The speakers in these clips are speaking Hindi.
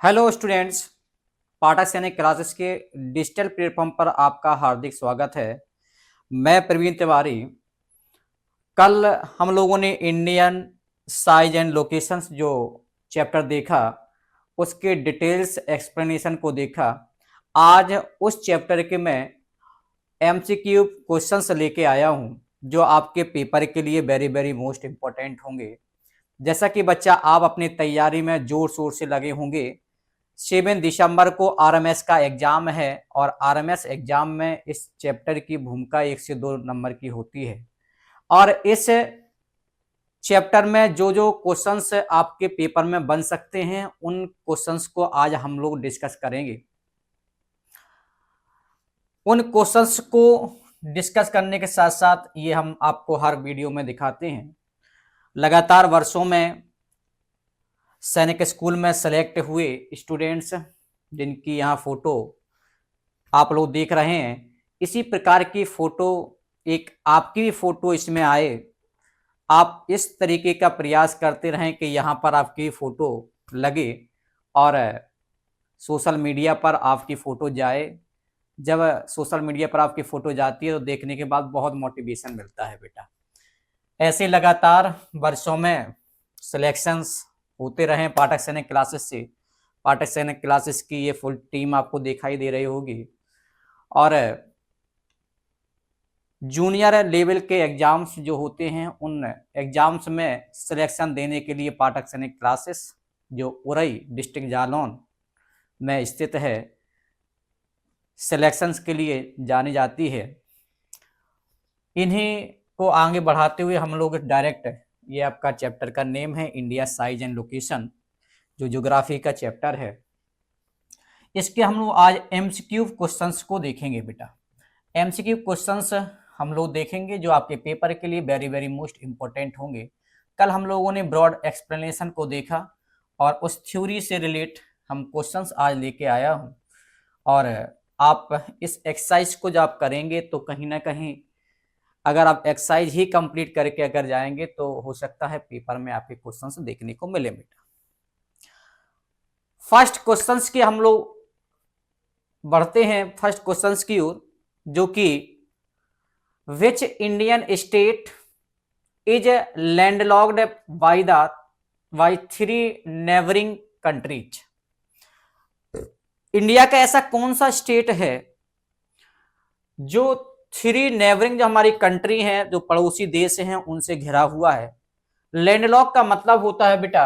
हेलो स्टूडेंट्स, पाठक सैनिक क्लासेस के डिजिटल प्लेटफॉर्म पर आपका हार्दिक स्वागत है। मैं प्रवीण तिवारी। कल हम लोगों ने इंडियन साइज एंड लोकेशंस जो चैप्टर देखा, उसके डिटेल्स एक्सप्लेनेशन को देखा। आज उस चैप्टर के मैं एमसीक्यू क्वेश्चंस लेके आया हूं, जो आपके पेपर के लिए वेरी वेरी मोस्ट इम्पोर्टेंट होंगे। जैसा कि बच्चा आप अपनी तैयारी में जोर शोर से लगे होंगे। 7 दिसंबर को आरएमएस का एग्जाम है और आरएमएस एग्जाम में इस चैप्टर की भूमिका 1 से 2 नंबर की होती है। और इस चैप्टर में जो जो क्वेश्चंस आपके पेपर में बन सकते हैं, उन क्वेश्चंस को आज हम लोग डिस्कस करेंगे। उन क्वेश्चंस को डिस्कस करने के साथ साथ ये हम आपको हर वीडियो में दिखाते हैं। लगातार वर्षों में सैनिक स्कूल में सेलेक्ट हुए स्टूडेंट्स, जिनकी यहाँ फोटो आप लोग देख रहे हैं, इसी प्रकार की फोटो एक आपकी भी फोटो इसमें आए। आप इस तरीके का प्रयास करते रहें कि यहाँ पर आपकी फोटो लगे और सोशल मीडिया पर आपकी फ़ोटो जाए। जब सोशल मीडिया पर आपकी फ़ोटो जाती है तो देखने के बाद बहुत मोटिवेशन मिलता है बेटा। ऐसे लगातार वर्षों में सिलेक्शंस होते रहें पाठक सैनिक क्लासेस से। पाठक सैनिक क्लासेस की ये फुल टीम आपको दिखाई दे रही होगी। और जूनियर लेवल के एग्ज़ाम्स जो होते हैं, उन एग्ज़ाम्स में सिलेक्शन देने के लिए पाठक सैनिक क्लासेस, जो उरई डिस्ट्रिक्ट जालौन में स्थित है, सिलेक्शंस के लिए जानी जाती है। इन्हीं को आगे बढ़ाते हुए हम लोग डायरेक्ट, ये आपका चैप्टर का नेम है इंडिया साइज एंड लोकेशन, जो ज्योग्राफी का चैप्टर है। इसके हम लोग आज एमसीक्यू क्वेश्चंस को देखेंगे बेटा। एमसीक्यू क्वेश्चंस हम लोग देखेंगे जो आपके पेपर के लिए वेरी वेरी मोस्ट इंपॉर्टेंट होंगे। कल हम लोगों ने ब्रॉड एक्सप्लेनेशन को देखा और उस थ्योरी से रिलेट हम क्वेश्चंस आज लेके आया हूँ। और आप इस एक्सरसाइज को जब आप करेंगे तो कहीं ना कहीं अगर आप एक्सरसाइज ही कंप्लीट करके अगर जाएंगे तो हो सकता है पेपर में आपके क्वेश्चंस देखने को मिले बेटा। फर्स्ट क्वेश्चंस की हम लोग बढ़ते हैं फर्स्ट क्वेश्चंस की ओर, जो कि which Indian state is landlocked by 3 neighbouring countries. India का ऐसा कौन सा स्टेट है जो 3 नेबरिंग, जो हमारी कंट्री हैं, जो पड़ोसी देश हैं, उनसे घिरा हुआ है। लैंडलॉक का मतलब होता है बेटा,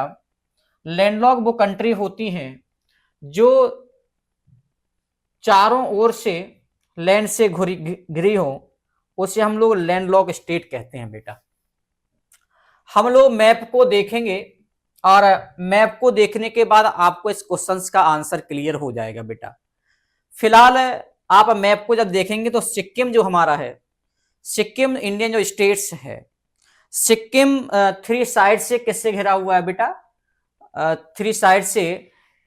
लैंडलॉक वो कंट्री होती हैं जो चारों ओर से लैंड से घिरी हो, उसे हम लोग लैंडलॉक स्टेट कहते हैं बेटा। हम लोग मैप को देखेंगे और मैप को देखने के बाद आपको इस क्वेश्चन का आंसर क्लियर हो जाएगा बेटा। फिलहाल आप मैप को जब देखेंगे तो सिक्किम जो हमारा है, सिक्किम इंडियन जो स्टेट्स है, सिक्किम 3 साइड से किससे घिरा हुआ है बेटा? 3 साइड से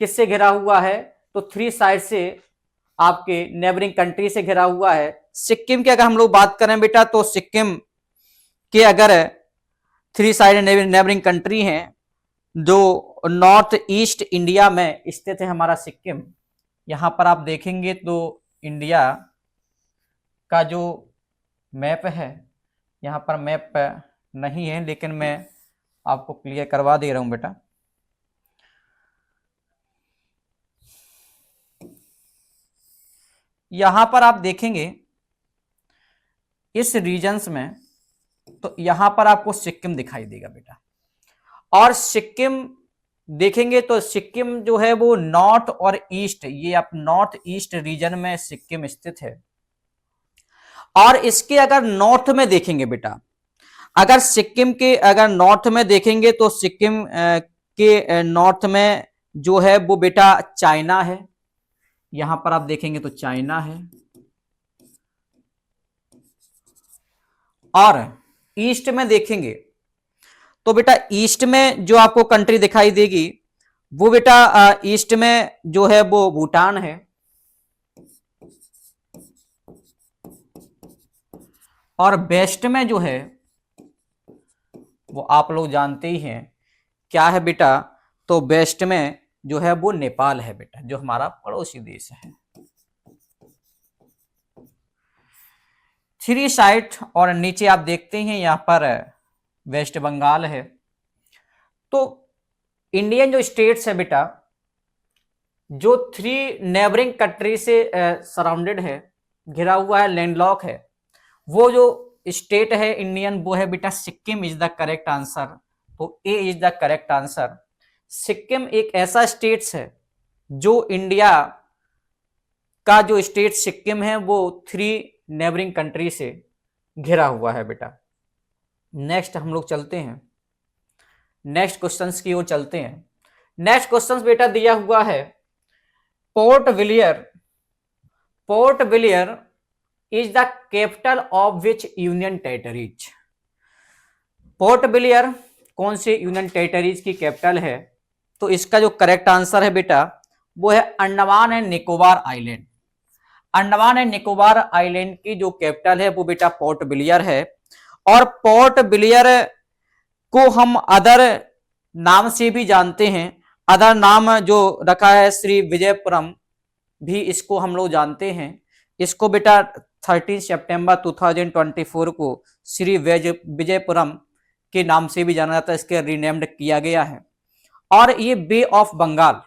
किससे घिरा हुआ है? तो 3 साइड से आपके नेबरिंग कंट्री से घिरा हुआ है। सिक्किम की अगर हम लोग बात करें बेटा, तो सिक्किम के अगर 3 साइड नेबरिंग कंट्री हैं, जो नॉर्थ ईस्ट इंडिया में स्थित है हमारा सिक्किम। यहाँ पर आप देखेंगे तो इंडिया का जो मैप है, यहाँ पर मैप नहीं है, लेकिन मैं आपको क्लियर करवा दे रहा हूँ बेटा। यहाँ पर आप देखेंगे इस रीजन्स में, तो यहाँ पर आपको सिक्किम दिखाई देगा बेटा। और सिक्किम देखेंगे तो सिक्किम जो है वो नॉर्थ और ईस्ट, ये आप नॉर्थ ईस्ट रीजन में सिक्किम स्थित है। और इसके अगर नॉर्थ में देखेंगे बेटा, अगर सिक्किम के अगर नॉर्थ में देखेंगे तो सिक्किम के नॉर्थ में जो है वो बेटा चाइना है। यहां पर आप देखेंगे तो चाइना है। और ईस्ट में देखेंगे तो बेटा ईस्ट में जो आपको कंट्री दिखाई देगी वो बेटा ईस्ट में जो है वो भूटान है। और वेस्ट में जो है वो आप लोग जानते ही हैं क्या है बेटा, तो वेस्ट में जो है वो नेपाल है बेटा, जो हमारा पड़ोसी देश है। 3 साइट और नीचे आप देखते हैं यहाँ पर वेस्ट बंगाल है। तो इंडियन जो स्टेट्स है बेटा, जो 3 नेबरिंग कंट्री से सराउंडेड है, घिरा हुआ है, लैंडलॉक है, वो जो स्टेट है इंडियन, वो है बेटा Sikkim is the correct answer. तो A is the correct answer. Sikkim एक ऐसा स्टेट्स है जो इंडिया का जो स्टेट सिक्किम है वो 3 नेबरिंग कंट्री से घिरा हुआ है बेटा। नेक्स्ट हम लोग चलते हैं, नेक्स्ट क्वेश्चंस की ओर चलते हैं। नेक्स्ट क्वेश्चंस बेटा दिया हुआ है, Port Blair is the capital of which union territories. Port Blair कौन से यूनियन टेरिटरीज की कैपिटल है? तो इसका जो करेक्ट आंसर है बेटा वो है Andaman and Nicobar island. Andaman and Nicobar island की जो कैपिटल है वो बेटा पोर्ट विलियर है। और पोर्ट विलियर को हम अदर नाम से भी जानते हैं, अदर नाम जो रखा है श्री विजयपुरम, भी इसको हम लोग जानते हैं। इसको बेटा 13 सितंबर 2024 को श्री विजयपुरम के नाम से भी जाना जाता है, इसके रीनेम्ड किया गया है। और ये बे ऑफ बंगाल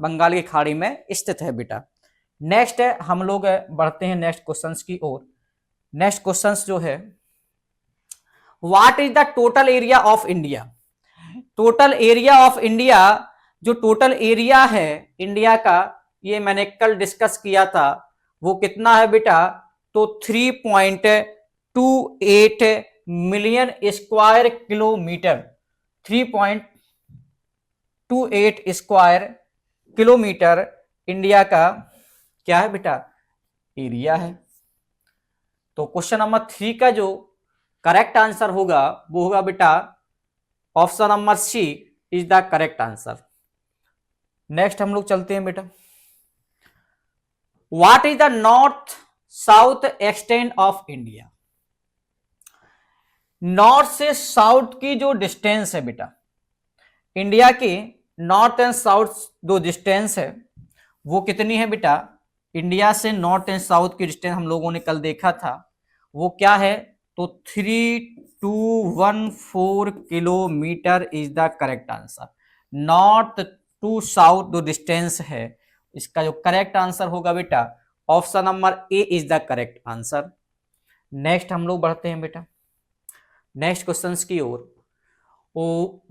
बंगाल की खाड़ी में स्थित है बेटा। नेक्स्ट है, हम लोग बढ़ते हैं नेक्स्ट क्वेश्चंस की ओर। नेक्स्ट क्वेश्चंस जो है, what is the total area of India. Total area of India, जो टोटल एरिया है इंडिया का, ये मैंने कल डिस्कस किया था, वो कितना है बेटा? तो 3.28 million square kilometre. 3.28 square kilometre India का क्या है बेटा? एरिया है। तो क्वेश्चन नंबर 3 का जो करेक्ट आंसर होगा वो होगा बेटा option number C is the correct answer. Next हम लोग चलते हैं बेटा, what is the north south extent of India. North से साउथ की जो डिस्टेंस है बेटा, इंडिया की नॉर्थ एंड साउथ जो डिस्टेंस है वो कितनी है बेटा? इंडिया से नॉर्थ एंड साउथ की डिस्टेंस हम लोगों ने कल देखा था, वो क्या है? तो 3214 kilometre is the correct answer. North to south जो डिस्टेंस है, इसका जो करेक्ट आंसर होगा बेटा option number A is the correct answer. Next हम लोग बढ़ते हैं बेटा नेक्स्ट क्वेश्चंस की ओर।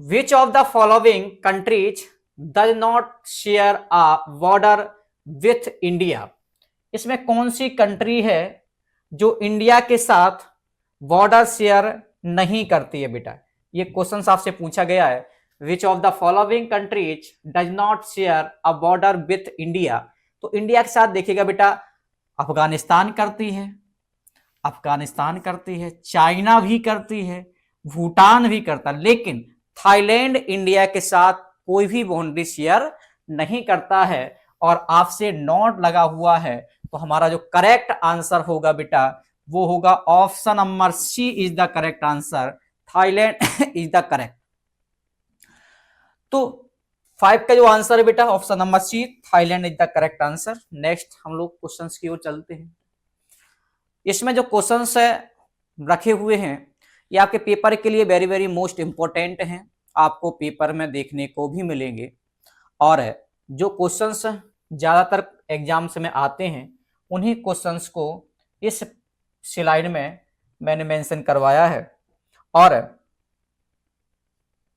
Which of the following countries does not share a border with India. इसमें कौन सी कंट्री है जो इंडिया के साथ बॉर्डर शेयर नहीं करती है बेटा? ये क्वेश्चन आपसे पूछा गया है, विच of the following countries does not share a border with India. तो इंडिया के साथ देखिएगा बेटा, अफगानिस्तान करती है, चाइना भी करती है, भूटान भी करता है, लेकिन थाईलैंड इंडिया के साथ कोई भी बाउंड्री शेयर नहीं करता है। और आपसे नॉट लगा हुआ है, तो हमारा जो करेक्ट आंसर होगा बेटा वो होगा option number C is the correct answer. Thailand is the correct. तो 5 का जो आंसर है बेटा option number C, Thailand is the correct answer. Next हम लोग क्वेश्चंस की ओर चलते हैं। इसमें जो क्वेश्चंस है रखे हुए हैं ये आपके पेपर के लिए वेरी वेरी मोस्ट इंपॉर्टेंट हैं, आपको पेपर में देखने को भी मिलेंगे। और जो क्वेश्चंस ज्यादातर एग्जाम्स में आते हैं उन्हीं क्वेश्चंस को इस स्लाइड में मैंने मेंशन करवाया है। और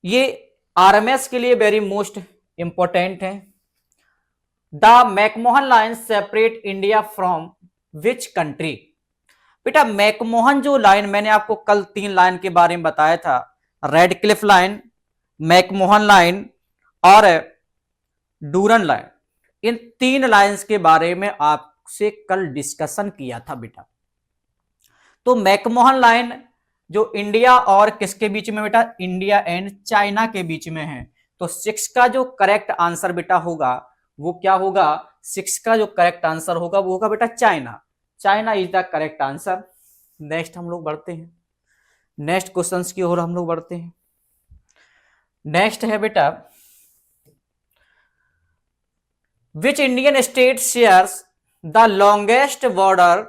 ये आरएमएस के लिए वेरी मोस्ट इंपॉर्टेंट है। The McMahon line separate India from which country. बेटा मैकमोहन जो लाइन, मैंने आपको कल 3 लाइन के बारे में बताया था, red Cliff line, McMahon line और डूरन लाइन। इन 3 लाइंस के बारे में आपसे कल डिस्कशन किया था बेटा। तो मैकमोहन लाइन जो इंडिया और किसके बीच में बेटा? इंडिया एंड चाइना के बीच में है। तो 6 का जो करेक्ट आंसर बेटा होगा वो क्या होगा? 6 का जो करेक्ट आंसर होगा वो होगा बेटा China. China is the correct answer. Next हम लोग बढ़ते हैं, नेक्स्ट क्वेश्चंस की ओर हम लोग बढ़ते हैं। नेक्स्ट है बेटा विच Indian state shares the longest border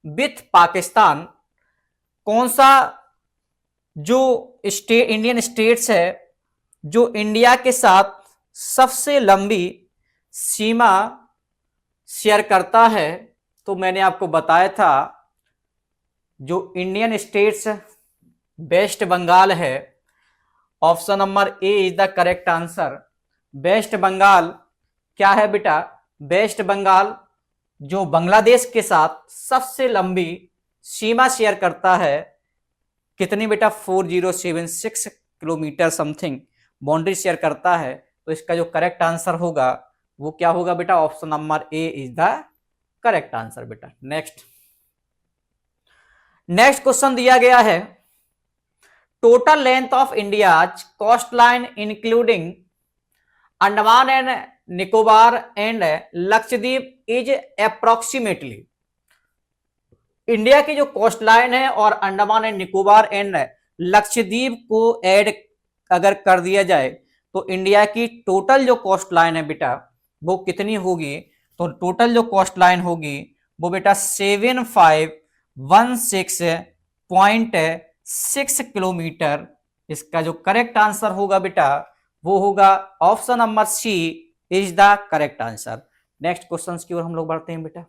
with Pakistan? कौन सा जो इंडियन स्टेट्स है जो इंडिया के साथ सबसे लंबी सीमा शेयर करता है? तो मैंने आपको बताया था जो इंडियन स्टेट्स वेस्ट बंगाल है। Option number A is the correct answer. West Bengal क्या है बेटा? वेस्ट बंगाल जो बांग्लादेश के साथ सबसे लंबी सीमा शेयर करता है। कितनी बेटा? 4076 किलोमीटर समथिंग बाउंड्री शेयर करता है। तो इसका जो करेक्ट आंसर होगा वो क्या होगा बेटा? Option number A is the correct answer बेटा। नेक्स्ट क्वेश्चन दिया गया है, total length of India's coast line including Andaman and Nicobar and Lakshadweep is approximately. India की जो कोस्ट लाइन है और अंडमान एंड निकोबार एंड लक्षद्वीप को ऐड अगर कर दिया जाए तो इंडिया की टोटल जो कोस्ट लाइन है बेटा वो कितनी होगी? तो टोटल जो कोस्ट लाइन होगी वो बेटा 7516.6 किलोमीटर। इसका जो करेक्ट आंसर होगा बेटा वो होगा option number C is the correct answer. Next questions की ओर हम लोग बढ़ते हैं बेटा।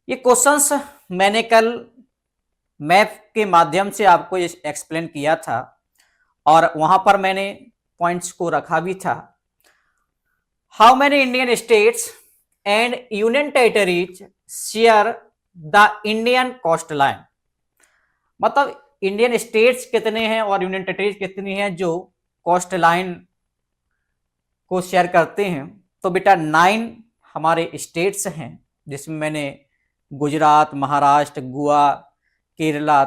ये क्वेश्चंस मैंने कल मैप के माध्यम से आपको एक्सप्लेन किया था और वहां पर मैंने पॉइंट्स को रखा भी था। How many Indian states and union territories share the Indian coast line? मतलब इंडियन स्टेट्स कितने हैं और यूनियन टेरिटरीज कितनी हैं जो कोस्ट लाइन को शेयर करते हैं? तो बेटा 9 हमारे स्टेट्स हैं जिसमें मैंने गुजरात, महाराष्ट्र, गोवा, केरला,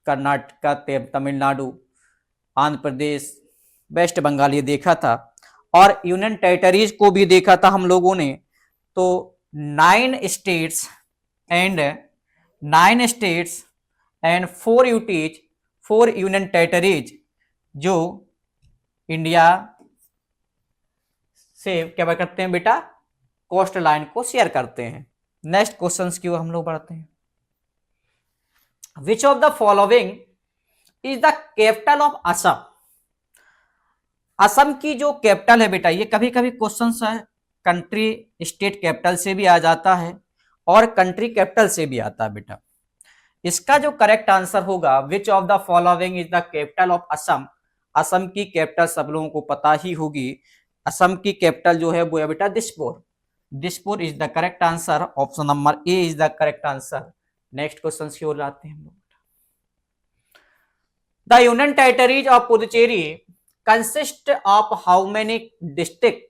कर्नाटक, तमिलनाडु, आंध्र प्रदेश, वेस्ट बंगाल ये देखा था और यूनियन टेरिटरीज को भी देखा था हम लोगों ने। तो 9 states and 4 UTs 4 union territories जो इंडिया से क्या करते हैं बेटा? कोस्ट लाइन को शेयर करते हैं। नेक्स्ट क्वेश्चन की ओर हम लोग बढ़ते हैं। विच of the following is the capital of Assam? Assam की जो कैपिटल है बेटा, ये कभी कभी क्वेश्चन है कंट्री स्टेट कैपिटल से भी आ जाता है और कंट्री कैपिटल से भी आता है बेटा। इसका जो करेक्ट आंसर होगा विच of the following is the capital of Assam. Assam की कैपिटल सब लोगों को पता ही होगी। असम की कैपिटल जो है वो है बेटा Dispur. Dispur is the correct answer. Option number A is the correct answer. Next question की ओर आते हैं हम लोग। The union territories of Puducherry consist of how many district?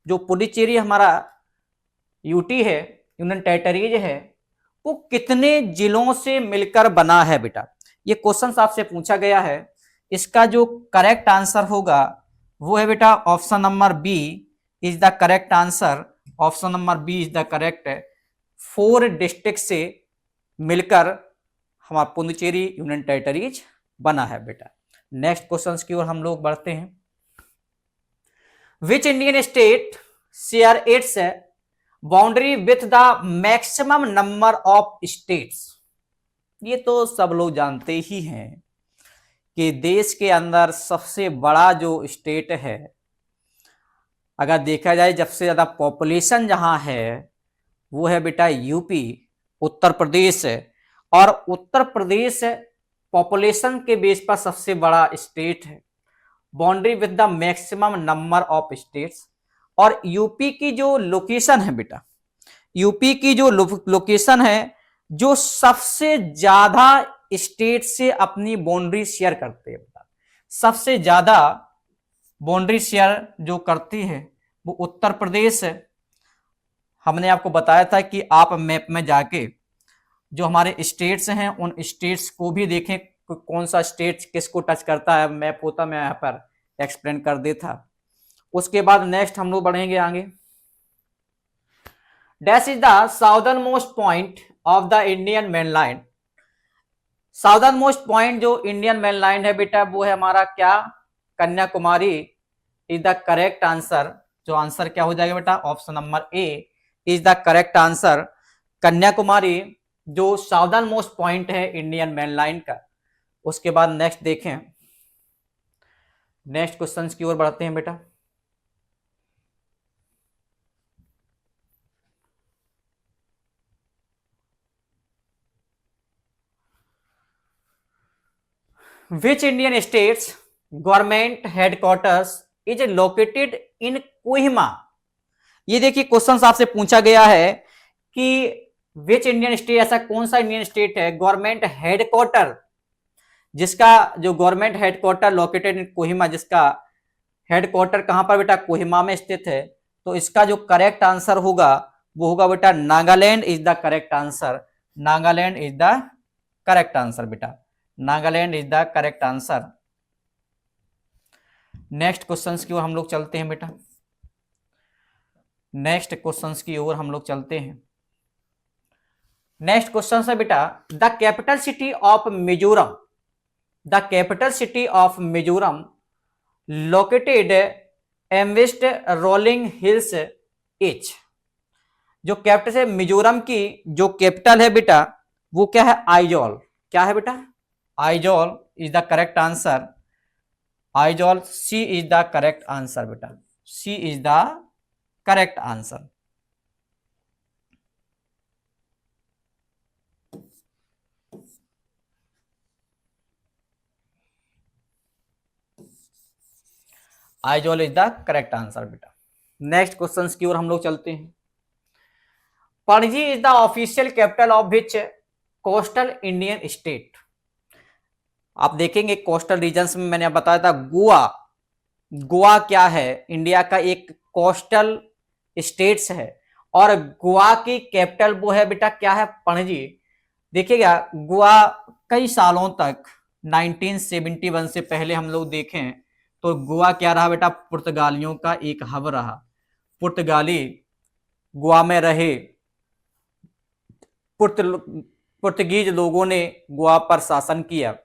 जो पुडुचेरी हमारा यूटी है, यूनियन टेरिटरीज है, वो कितने जिलों से मिलकर बना है बेटा? ये क्वेश्चन आपसे पूछा गया है। इसका जो करेक्ट आंसर होगा वो है बेटा option number B is the correct answer. Option number B is the correct. 4 district से मिलकर हमारा पुडुचेरी यूनियन टेरिटरीज बना है बेटा। नेक्स्ट क्वेश्चन की ओर हम लोग बढ़ते हैं। विच Indian state share its boundary with the maximum number of states? ये तो सब लोग जानते ही हैं कि देश के अंदर सबसे बड़ा जो स्टेट है, अगर देखा जाए सबसे ज्यादा पॉपुलेशन जहां है वो है बेटा यूपी, उत्तर प्रदेश। और उत्तर प्रदेश पॉपुलेशन के बेस पर सबसे बड़ा स्टेट है। Boundary with the maximum number of states. और यूपी की जो लोकेशन है बेटा, यूपी की जो लोकेशन है जो सबसे ज्यादा स्टेट से अपनी बाउंड्री शेयर करते हैं बेटा। सबसे ज्यादा बाउंड्री शेयर जो करती है वो उत्तर प्रदेश है। हमने आपको बताया था कि आप मैप में जाके जो हमारे स्टेट्स हैं उन स्टेट्स को भी देखें कौन सा स्टेट किसको टच करता है। मैप होता मैं यहाँ पर एक्सप्लेन कर देता। उसके बाद नेक्स्ट हम लोग बढ़ेंगे आगे। Dash is the southern most point of the Indian mainland? Southern most point जो इंडियन मेनलैंड है बेटा वो है हमारा क्या? Kanyakumari is the correct answer. जो आंसर क्या हो जाएगा बेटा, option number A is the correct answer. Kanyakumari जो साउदर्न मोस्ट पॉइंट है इंडियन मेन लाइन का। उसके बाद नेक्स्ट देखें, नेक्स्ट क्वेश्चंस की ओर बढ़ते हैं बेटा। Which Indian states government headquarters is located in Kohima? ये देखिए क्वेश्चन आपसे पूछा गया है कि विच इंडियन स्टेट, ऐसा कौन सा इंडियन स्टेट है गवर्नमेंट हेडक्वार्टर, जिसका जो government headquarter located in Kohima, जिसका हेडक्वार्टर कहां पर बेटा, कोहिमा में स्थित है। तो इसका जो करेक्ट आंसर होगा वो होगा बेटा Nagaland is the correct answer. Nagaland is the correct answer बेटा, Nagaland is the correct answer. Next questions की ओर हम लोग चलते हैं बेटा, नेक्स्ट क्वेश्चंस की ओर हम लोग चलते हैं। नेक्स्ट क्वेश्चन है बेटा, the capital city of Mizoram, the capital city of Mizoram located amidst rolling hills each. जो कैपिटल है मिजोरम की, जो कैपिटल है बेटा वो क्या है, आइजॉल। क्या है बेटा, Aizawl is the correct answer. Aizawl, C is the correct answer बेटा, C is the correct answer. Aizawl is the correct answer बेटा। नेक्स्ट क्वेश्चंस की ओर हम लोग चलते हैं। Panaji is the official capital of which coastal Indian state. आप देखेंगे कोस्टल रीजन्स में मैंने बताया था गोवा, गोवा क्या है, इंडिया का एक कोस्टल स्टेट्स है और गोवा की कैपिटल वो है बेटा क्या है, पणजी। देखिएगा गोवा कई सालों तक 1971 से पहले हम लोग देखें तो गोवा क्या रहा बेटा, पुर्तगालियों का एक हब रहा। पुर्तगाली गोवा में रहे, पुर्तगीज लोगों ने गोवा पर शासन किया।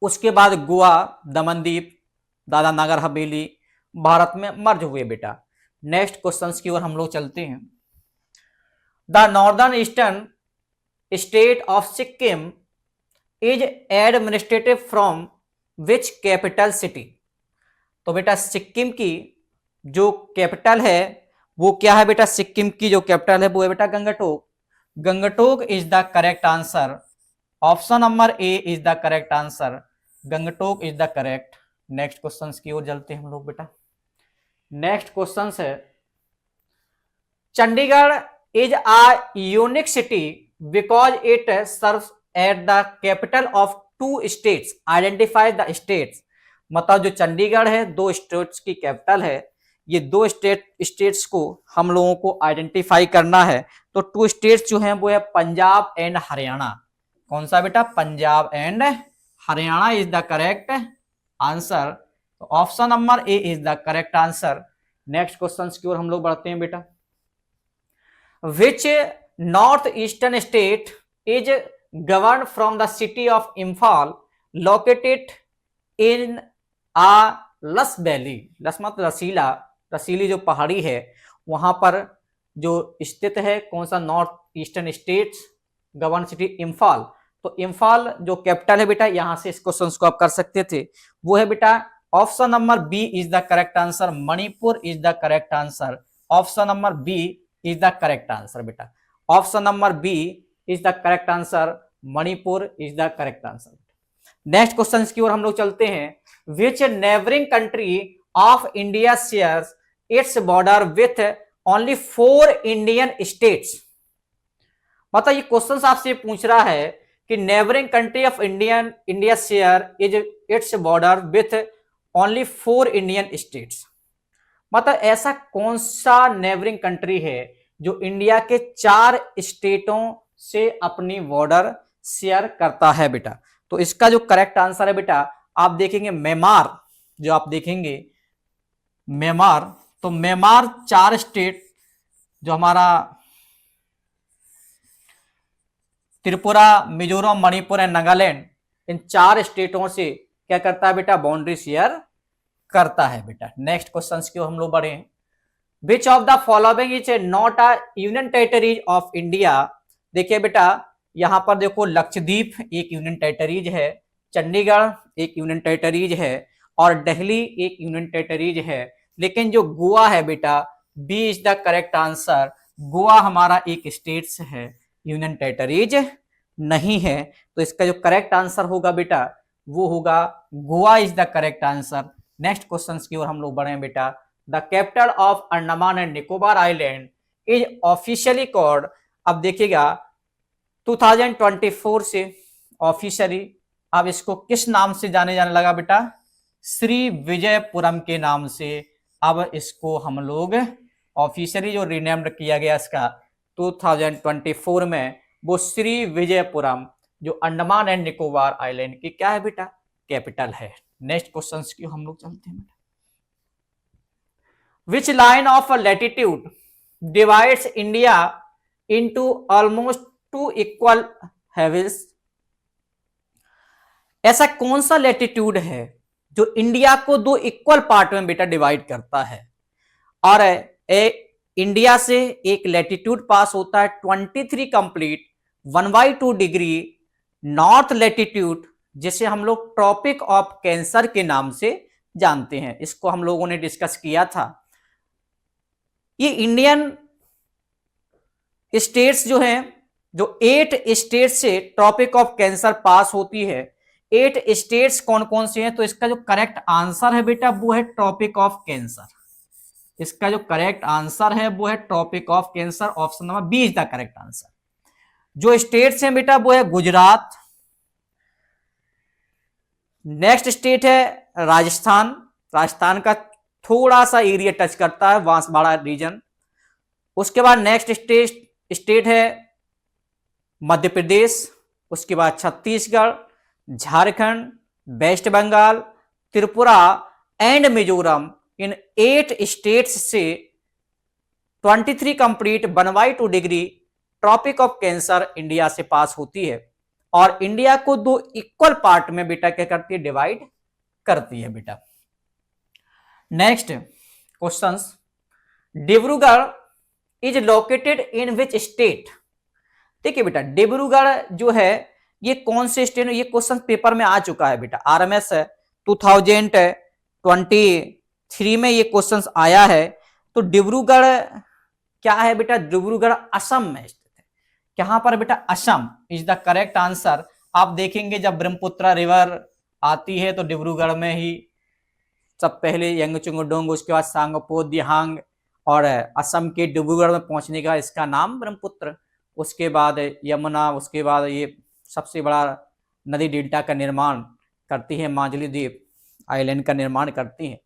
उसके बाद गोवा, दमनदीप, दादरा नगर हवेली भारत में मर्ज हुए बेटा। नेक्स्ट क्वेश्चंस की ओर हम लोग चलते हैं। The northern eastern state of Sikkim is administrative from which capital city. तो बेटा सिक्किम की जो कैपिटल है वो क्या है बेटा, सिक्किम की जो कैपिटल है वो है बेटा Gangtok. Gangtok is the correct answer. Option number A is the correct answer, Gangtok is the correct. Next question की ओर चलते हैं हम लोग बेटा। नेक्स्ट क्वेश्चन है, Chandigarh is a unique city because it serves at the capital of two states, identify the states. मतलब जो चंडीगढ़ है दो स्टेट्स की कैपिटल है, ये दो स्टेट्स को हम लोगों को आइडेंटिफाई करना है। तो टू स्टेट्स जो हैं वो है पंजाब एंड हरियाणा। कौन सा बेटा, Punjab and Haryana is the correct answer. तो option number A is the correct answer. Next question की ओर हम लोग बढ़ते हैं बेटा। Which north eastern state is govern from the city of Imphal located in a lush valley. लस मतलब रसीला, रसीली जो पहाड़ी है वहां पर जो स्थित है कौन सा north eastern states govern city Imphal. तो इम्फाल जो कैपिटल है बेटा, यहां से इस क्वेश्चन को आप कर सकते थे, वो है बेटा option number B is the correct answer, Manipur is the correct answer. Option number B is the correct answer बेटा, option number B is the correct answer, Manipur is the correct answer. Next question की ओर हम लोग चलते हैं। Which neighbouring country of India shares its border with only 4 Indian states. मतलब ये क्वेश्चन आपसे पूछ रहा है कि neighbouring country of India share is it's border with only 4 Indian states. मतलब ऐसा कौन सा नेबरिंग कंट्री है जो इंडिया के 4 स्टेटों से अपनी बॉर्डर शेयर करता है बेटा। तो इसका जो करेक्ट आंसर है बेटा, आप देखेंगे म्यांमार, जो आप देखेंगे म्यांमार, तो म्यांमार 4 स्टेट जो हमारा त्रिपुरा, मिजोरम, मणिपुर एंड नागालैंड, इन 4 स्टेटों से क्या करता है बेटा, बाउंड्री शेयर करता है बेटा। नेक्स्ट क्वेश्चन की ओर हम लोग बढ़े। विच of the following is not a union territory of India. देखिए बेटा, यहां पर देखो लक्षद्वीप एक यूनियन टेरिटरीज है, चंडीगढ़ एक यूनियन टेरिटरीज है और दिल्ली एक यूनियन टेरिटरीज है, लेकिन जो गोवा है बेटा, B is the correct answer. Goa हमारा एक स्टेट्स है, यूनियन टेरिटरीज नहीं है। तो इसका जो करेक्ट आंसर होगा बेटा वो होगा Goa is the correct answer. Next question की ओर हम लोग बढ़े बेटा। The capital of Andaman and Nicobar island is officially called. अब देखिएगा 2024 से ऑफिशियली अब इसको किस नाम से जाने लगा बेटा? श्री विजयपुरम के नाम से अब इसको हम लोग ऑफिशियली जो रिनेम्ड किया गया इसका 2024 में, वो श्री विजयपुरम जो अंडमान एंड निकोबार आइलैंड की क्या है बेटा? कैपिटल है। नेक्स्ट क्वेश्चन की हम लोग चलते हैं बेटा। Which line of latitude divides India into almost 2 equal Havells. ऐसा कौन सा लैटिट्यूड है जो इंडिया को 2 इक्वल पार्ट में बेटा डिवाइड करता है? और इंडिया से एक लैटिट्यूड पास होता है 23 कंप्लीट 1/2 डिग्री नॉर्थ लैटिट्यूड, जिसे हम लोग ट्रॉपिक ऑफ कैंसर के नाम से जानते हैं। इसको हम लोगों ने डिस्कस किया था। ये इंडियन स्टेट्स जो हैं, जो 8 स्टेट से ट्रॉपिक ऑफ कैंसर पास होती है, 8 स्टेट्स कौन कौन से हैं? तो इसका जो करेक्ट आंसर है बेटा वो है ट्रॉपिक ऑफ कैंसर। इसका जो करेक्ट आंसर है वो है tropic of cancer. Option number B is the correct answer. जो स्टेट्स हैं बेटा वो है गुजरात, नेक्स्ट स्टेट है राजस्थान, राजस्थान का थोड़ा सा एरिया टच करता है बांसवाड़ा रीजन। उसके बाद नेक्स्ट स्टेट है मध्य प्रदेश, उसके बाद छत्तीसगढ़, झारखंड, वेस्ट बंगाल, त्रिपुरा एंड मिजोरम। इन 8 स्टेट्स से 23 complete 1/2 degree tropic of cancer India से पास होती है और इंडिया को 2 इक्वल पार्ट में बेटा क्या करती है? डिवाइड करती है बेटा। Next questions. Dibrugarh is located in which state. देखिए बेटा, डिब्रूगढ़ जो है ये कौन से स्टेट है? ये क्वेश्चन पेपर में आ चुका है बेटा। आरएमएस 2023 में ये क्वेश्चन आया है। तो डिब्रूगढ़ क्या है बेटा? डिब्रूगढ़ असम में स्थित है। कहां पर बेटा? Assam is the correct answer. आप देखेंगे जब ब्रह्मपुत्र रिवर आती है तो डिब्रूगढ़ में ही सब पहले यंगचुंगडोंग, उसके बाद सांगपो दिहांग और असम के डिब्रूगढ़ में पहुंचने का इसका नाम ब्रह्मपुत्र, उसके बाद यमुना, उसके बाद ये सबसे बड़ा नदी डेल्टा का निर्माण करती है, माजुली द्वीप आइलैंड का निर्माण करती है।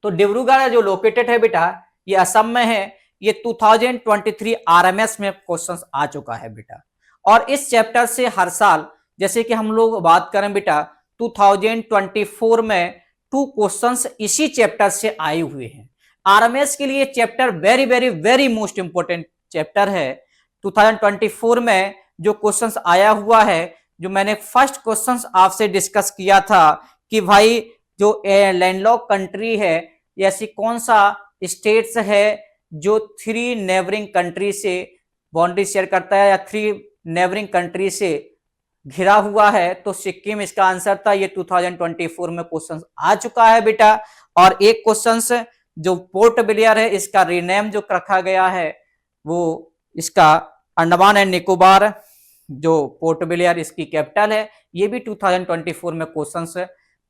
तो डिब्रूगढ़ जो लोकेटेड है बेटा ये असम में है। ये 2023 आरएमएस में क्वेश्चंस आ चुका है बेटा। और इस चैप्टर से हर साल, जैसे कि हम लोग बात करें बेटा 2024 में 2 क्वेश्चंस इसी चैप्टर से आए हुए हैं। आरएमएस के लिए chapter very very very most important chapter है। 2024 में जो क्वेश्चंस आया हुआ है, जो मैंने फर्स्ट क्वेश्चंस आपसे डिस्कस किया था कि भाई जो लैंडलॉक कंट्री है, ऐसी कौन सा स्टेट्स है जो 3 नेबरिंग कंट्री से बाउंड्री शेयर करता है या 3 नेबरिंग कंट्री से घिरा हुआ है? तो सिक्किम इसका आंसर था। ये 2024 में क्वेश्चन आ चुका है बेटा। और एक क्वेश्चन जो पोर्ट ब्लेयर है, इसका रीनेम जो रखा गया है वो इसका अंडमान एंड निकोबार जो पोर्ट ब्लेयर इसकी कैपिटल है, ये भी 2024 में क्वेश्चन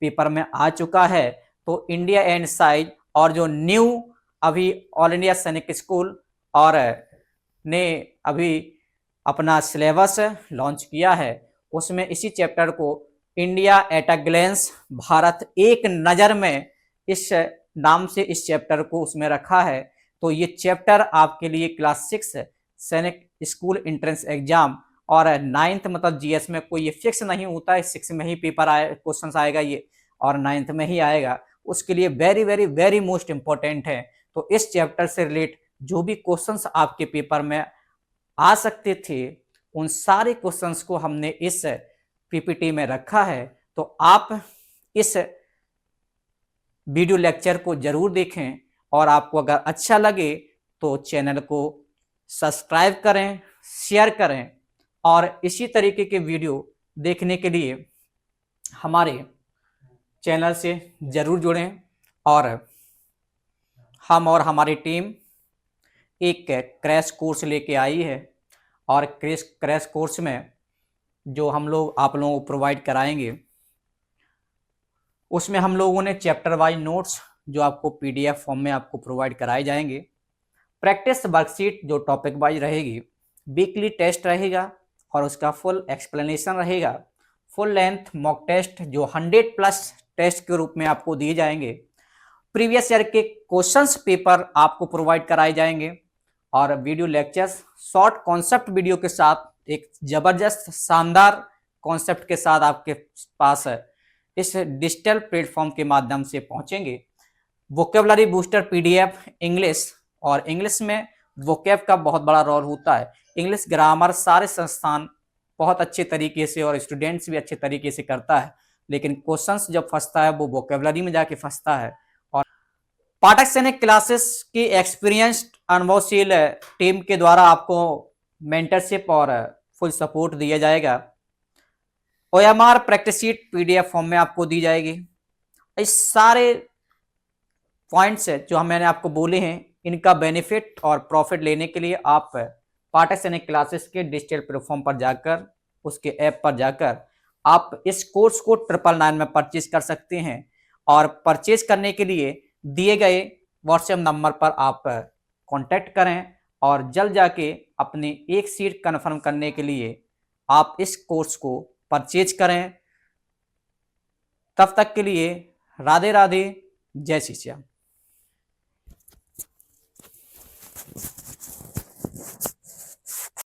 पेपर में आ चुका है। तो इंडिया एंड साइज और जो न्यू अभी ऑल इंडिया सैनिक स्कूल और ने अभी अपना सिलेबस लॉन्च किया है, उसमें इसी चैप्टर को India at a glens, Bharat एक नजर में, इस नाम से इस चैप्टर को उसमें रखा है। तो ये चैप्टर आपके लिए क्लास 6 सैनिक स्कूल एंट्रेंस एग्जाम और 9th मतलब जीएस में कोई ये फिक्स नहीं होता है, 6 में ही पेपर क्वेश्चन आएगा ये और 9th में ही आएगा, उसके लिए very very very most important है। तो इस चैप्टर से रिलेट जो भी क्वेश्चंस आपके पेपर में आ सकते थे, उन सारे क्वेश्चंस को हमने इस पीपीटी में रखा है। तो आप इस वीडियो लेक्चर को ज़रूर देखें और आपको अगर अच्छा लगे तो चैनल को सब्सक्राइब करें, शेयर करें और इसी तरीके के वीडियो देखने के लिए हमारे चैनल से ज़रूर जुड़ें। और हम और हमारी टीम एक क्रैश कोर्स लेके आई है और क्रैश कोर्स में जो हम लोग आप लोगों को प्रोवाइड कराएंगे उसमें हम लोगों ने चैप्टर वाइज नोट्स जो आपको पीडीएफ फॉर्म में आपको प्रोवाइड कराए जाएंगे, प्रैक्टिस वर्कशीट जो टॉपिक वाइज रहेगी, वीकली टेस्ट रहेगा और उसका फुल एक्सप्लेनेशन रहेगा, फुल लेंथ मॉक टेस्ट जो 100+ टेस्ट के रूप में आपको दिए जाएंगे, प्रीवियस ईयर के क्वेश्चंस पेपर आपको प्रोवाइड कराए जाएंगे और video lectures short concept video के साथ एक ज़बरदस्त शानदार कॉन्सेप्ट के साथ आपके पास इस डिजिटल प्लेटफॉर्म के माध्यम से पहुंचेंगे। वोकेबलरी बूस्टर पीडीएफ इंग्लिश, और इंग्लिश में वोकेब का बहुत बड़ा रोल होता है। इंग्लिश ग्रामर सारे संस्थान बहुत अच्छे तरीके से और स्टूडेंट्स भी अच्छे तरीके से करता है, लेकिन क्वेश्चंस जब फंसता है वो वोकेबलरी में जाके फंसता है। और पाठक सैनिक क्लासेस की एक्सपीरियंस्ड अनुभवशील टीम के द्वारा आपको मेंटरशिप और फुल सपोर्ट दिया जाएगा। OMR practice sheet PDF form में आपको दी जाएगी। इस सारे पॉइंट्स जो मैंने आपको बोले हैं, इनका बेनिफिट और प्रॉफिट लेने के लिए आप पाठक सैनिक क्लासेस के डिजिटल प्लेटफॉर्म पर जाकर, उसके ऐप पर जाकर आप इस कोर्स को 999 में परचेज कर सकते हैं। और परचेज करने के लिए दिए गए व्हाट्सएप नंबर पर आप कांटेक्ट करें और जल्द जाके अपनी एक सीट कन्फर्म करने के लिए आप इस कोर्स को परचेज करें। तब तक के लिए राधे राधे, जय श्री श्याम।